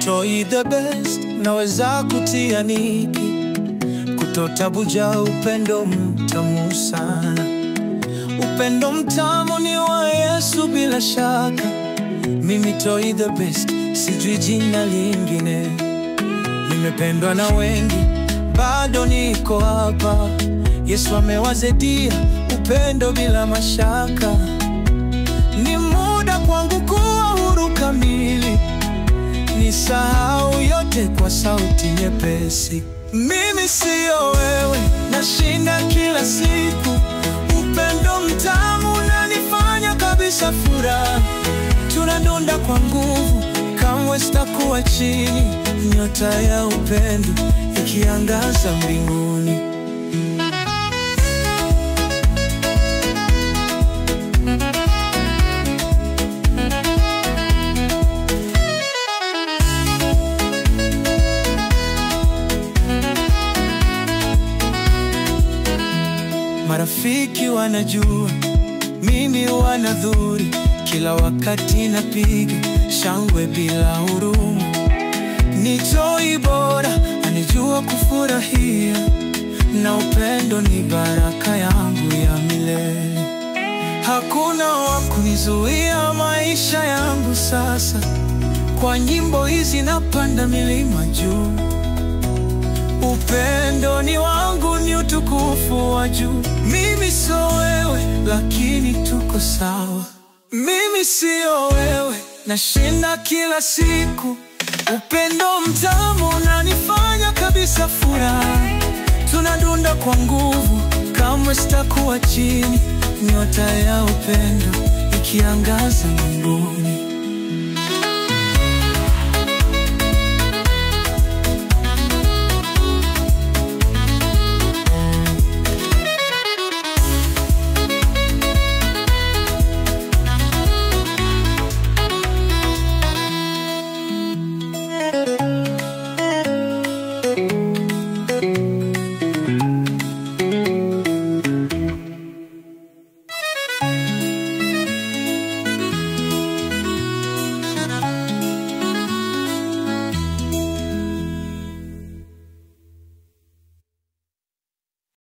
Toi the best, naweza kutia niki kutotabuja upendo mtamu sana. Upendo mtamu ni wa Yesu bila shaka. Mimi Toi the best, sijui jina lingine. Nimependwa na wengi, bado niko hapa. Yesu amewazidia upendo bila mashaka. Ni muda kwangu kuwa huru kamili, nisahau yote kwa sauti nyepesi. Mimi sio wewe, nashinda kila siku. Upendo mtamu unanifanya kabisa furaha. Tunadunda kwa nguvu, kamwe sitakuwa chini. Nyota ya upendo ikiangaza mbinguni. Marafiki wanajua, mimi wanadhuri. Kila wakati napiga shangwe bila huruma. Ni Toi bora, anijua kufurahia. Na upendo ni baraka yangu ya milele. Hakuna wa kunizuia maisha yangu sasa. Kwa nyimbo hizi napanda milima juu. Upendo ni wangu, ni utukufu wa juu. Mimi sio wewe, lakini tuko sawa. Mimi sio wewe, nashinda kila siku. Upendo mtamu unanifanya kabisa furaha. Tunadunda kwa nguvu, kamwe sitakuwa chini. Nyota ya upendo ikiangaza mbinguni.